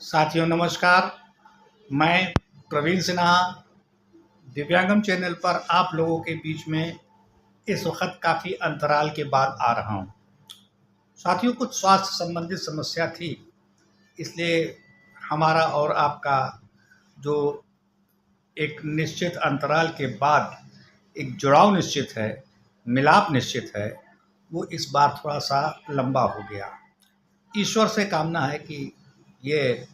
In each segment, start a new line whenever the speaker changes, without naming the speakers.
साथियों नमस्कार। मैं प्रवीण सिन्हा दिव्यांगम चैनल पर आप लोगों के बीच में इस वक्त काफ़ी अंतराल के बाद आ रहा हूं। साथियों, कुछ स्वास्थ्य संबंधित समस्या थी, इसलिए हमारा और आपका जो एक निश्चित अंतराल के बाद एक जुड़ाव निश्चित है, मिलाप निश्चित है, वो इस बार थोड़ा सा लंबा हो गया। ईश्वर से कामना है कि ये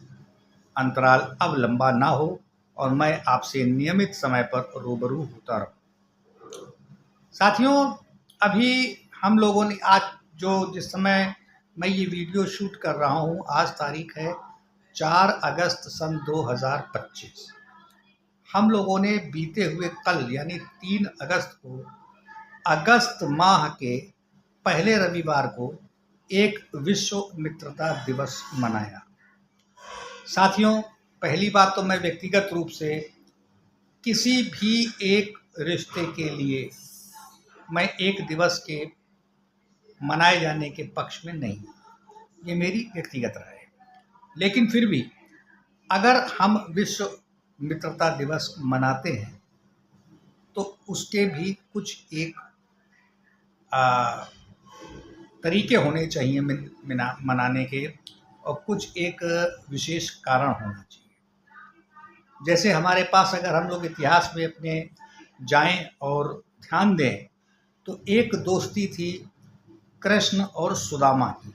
अंतराल अब लंबा ना हो और मैं आपसे नियमित समय पर रूबरू होता रहूं। साथियों, अभी हम लोगों ने आज जिस समय मैं ये वीडियो शूट कर रहा हूँ, आज तारीख है 4 अगस्त सन 2025। हम लोगों ने बीते हुए कल यानी 3 अगस्त को अगस्त माह के पहले रविवार को एक विश्व मित्रता दिवस मनाया। साथियों, पहली बात तो मैं व्यक्तिगत रूप से किसी भी एक रिश्ते के लिए मैं एक दिवस के मनाए जाने के पक्ष में नहीं, ये मेरी व्यक्तिगत राय है। लेकिन फिर भी अगर हम विश्व मित्रता दिवस मनाते हैं तो उसके भी कुछ एक तरीके होने चाहिए मनाने के, और कुछ एक विशेष कारण होना चाहिए। जैसे हमारे पास अगर हम लोग इतिहास में अपने जाएं और ध्यान दें तो एक दोस्ती थी कृष्ण और सुदामा की,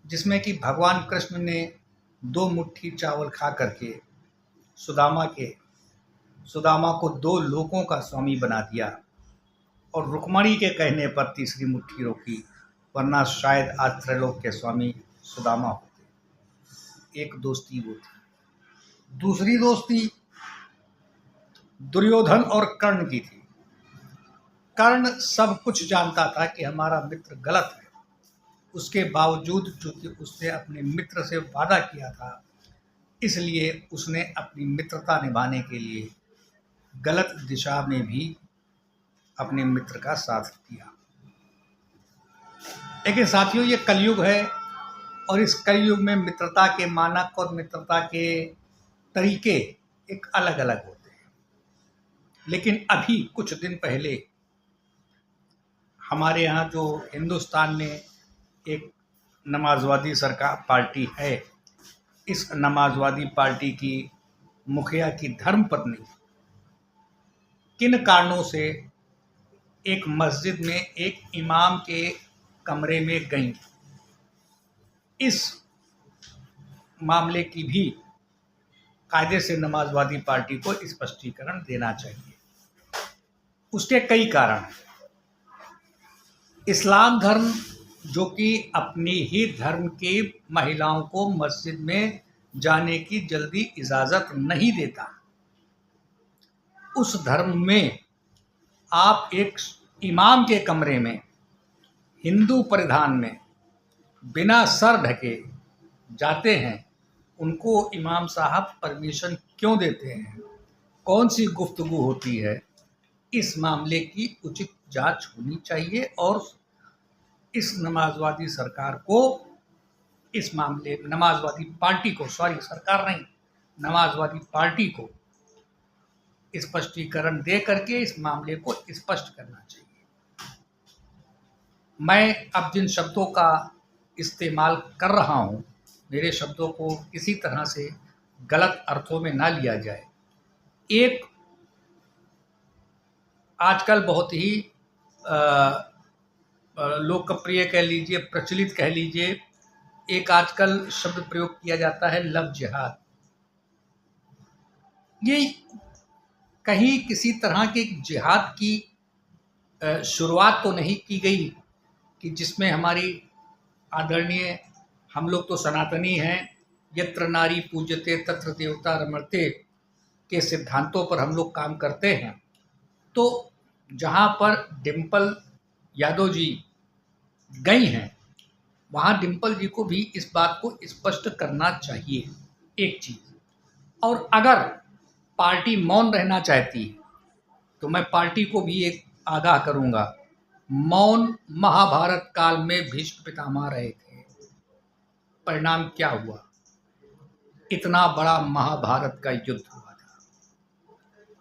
जिसमें कि भगवान कृष्ण ने 2 मुट्ठी चावल खा करके सुदामा को 2 लोकों का स्वामी बना दिया और रुक्मणी के कहने पर तीसरी मुट्ठी रोकी, वरना शायद आज त्रैलोक के स्वामी सुदामा होते। एक दोस्ती वो थी। दूसरी दोस्ती दुर्योधन और कर्ण की थी। कर्ण सब कुछ जानता था कि हमारा मित्र गलत है, उसके बावजूद चूंकि उसने अपने मित्र से वादा किया था, इसलिए उसने अपनी मित्रता निभाने के लिए गलत दिशा में भी अपने मित्र का साथ दिया। लेकिन साथियों, ये कलयुग है और इस कलयुग में मित्रता के मानक और मित्रता के तरीके एक अलग अलग होते हैं। लेकिन अभी कुछ दिन पहले हमारे यहाँ जो हिंदुस्तान में एक नमाजवादी सरकार पार्टी है, इस नमाजवादी पार्टी की मुखिया की धर्मपत्नी किन कारणों से एक मस्जिद में एक इमाम के कमरे में गई, इस मामले की भी कायदे से नमाजवादी पार्टी को स्पष्टीकरण देना चाहिए। उसके कई कारण हैं। इस्लाम धर्म, जो कि अपनी ही धर्म की महिलाओं को मस्जिद में जाने की जल्दी इजाज़त नहीं देता, उस धर्म में आप एक इमाम के कमरे में हिंदू परिधान में बिना सर ढके जाते हैं, उनको इमाम साहब परमिशन क्यों देते हैं, कौन सी गुफ्तगू होती है, इस मामले की उचित जांच होनी चाहिए और इस नमाजवादी सरकार को इस मामले में नमाजवादी पार्टी को, सरकार नहीं, नमाजवादी पार्टी को स्पष्टीकरण दे करके इस मामले को स्पष्ट करना चाहिए। मैं अब जिन शब्दों का इस्तेमाल कर रहा हूँ, मेरे शब्दों को किसी तरह से गलत अर्थों में ना लिया जाए। एक आजकल बहुत ही लोकप्रिय कह लीजिए, प्रचलित कह लीजिए, एक आजकल शब्द प्रयोग किया जाता है लव जिहाद। ये कहीं किसी तरह के जिहाद की शुरुआत तो नहीं की गई कि जिसमें हमारी आदरणीय, हम लोग तो सनातनी हैं, यत्र नारी पूज्यते तत्र देवता रमणते के सिद्धांतों पर हम लोग काम करते हैं। तो जहाँ पर डिम्पल यादव जी गई हैं, वहाँ डिम्पल जी को भी इस बात को स्पष्ट करना चाहिए, एक चीज़। और अगर पार्टी मौन रहना चाहती है तो मैं पार्टी को भी एक आगाह करूँगा, मौन महाभारत काल में भीष्म पितामह रहे थे। परिणाम क्या हुआ? इतना बड़ा महाभारत का युद्ध हुआ था।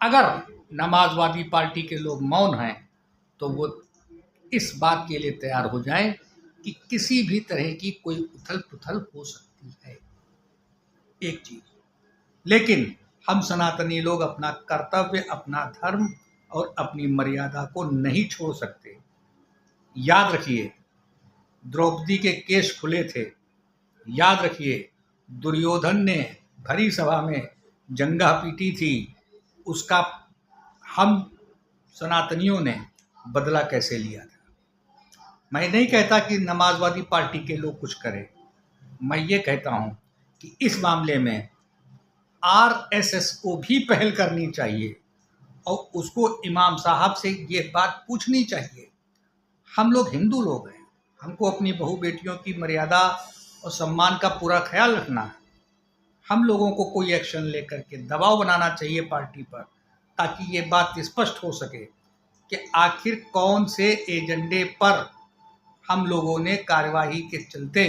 अगर नमाजवादी पार्टी के लोग मौन हैं तो वो इस बात के लिए तैयार हो जाएं कि किसी भी तरह की कोई उथल पुथल हो सकती है। एक चीज, लेकिन हम सनातनी लोग अपना कर्तव्य, अपना धर्म और अपनी मर्यादा को नहीं छोड़ सकते। याद रखिए, द्रौपदी के केश खुले थे। याद रखिए, दुर्योधन ने भरी सभा में जंघा पीटी थी। उसका हम सनातनियों ने बदला कैसे लिया था। मैं नहीं कहता कि नमाजवादी पार्टी के लोग कुछ करें। मैं ये कहता हूँ कि इस मामले में आरएसएस को भी पहल करनी चाहिए और उसको इमाम साहब से ये बात पूछनी चाहिए। हम लोग हिंदू लोग हैं, हमको अपनी बहू बेटियों की मर्यादा और सम्मान का पूरा ख्याल रखना है। हम लोगों को कोई एक्शन लेकर के दबाव बनाना चाहिए पार्टी पर, ताकि ये बात स्पष्ट हो सके कि आखिर कौन से एजेंडे पर हम लोगों ने कार्यवाही के चलते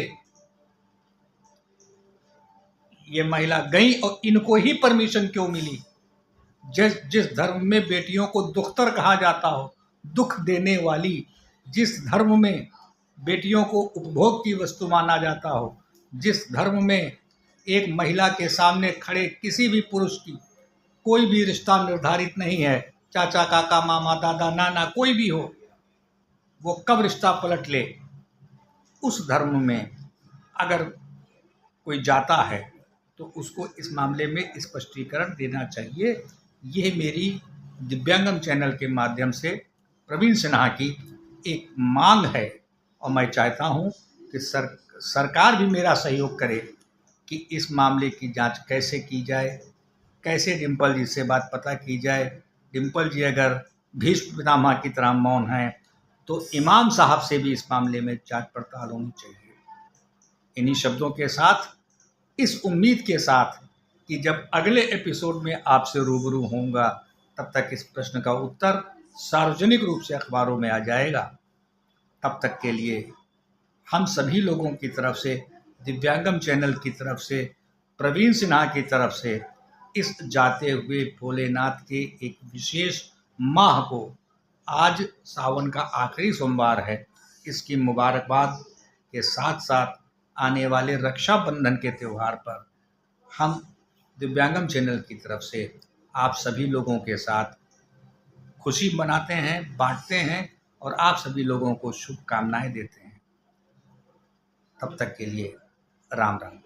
ये महिला गई और इनको ही परमिशन क्यों मिली। जिस धर्म में बेटियों को दुख्तर कहा जाता हो, दुख देने वाली, जिस धर्म में बेटियों को उपभोग की वस्तु माना जाता हो, जिस धर्म में एक महिला के सामने खड़े किसी भी पुरुष की कोई भी रिश्ता निर्धारित नहीं है, चाचा, काका, मामा, दादा, नाना, कोई भी हो, वो कब रिश्ता पलट ले, उस धर्म में अगर कोई जाता है तो उसको इस मामले में स्पष्टीकरण देना चाहिए। ये मेरी दिव्यांगम चैनल के माध्यम से प्रवीण सिन्हा की एक मांग है और मैं चाहता हूँ कि सरकार भी मेरा सहयोग करे कि इस मामले की जांच कैसे की जाए, कैसे डिम्पल जी से बात पता की जाए। डिम्पल जी अगर भीष्म पितामह की तरह मौन हैं तो इमाम साहब से भी इस मामले में जांच पड़ताल होनी चाहिए। इन्हीं शब्दों के साथ, इस उम्मीद के साथ कि जब अगले एपिसोड में आपसे रूबरू होऊंगा, तब तक इस प्रश्न का उत्तर सार्वजनिक रूप से अखबारों में आ जाएगा। तब तक के लिए हम सभी लोगों की तरफ से, दिव्यांगम चैनल की तरफ से, प्रवीण सिन्हा की तरफ से, इस जाते हुए भोलेनाथ के एक विशेष माह को, आज सावन का आखिरी सोमवार है, इसकी मुबारकबाद के साथ साथ आने वाले रक्षाबंधन के त्यौहार पर हम दिव्यांगम चैनल की तरफ से आप सभी लोगों के साथ खुशी मनाते हैं, बांटते हैं और आप सभी लोगों को शुभकामनाएं देते हैं। तब तक के लिए राम राम।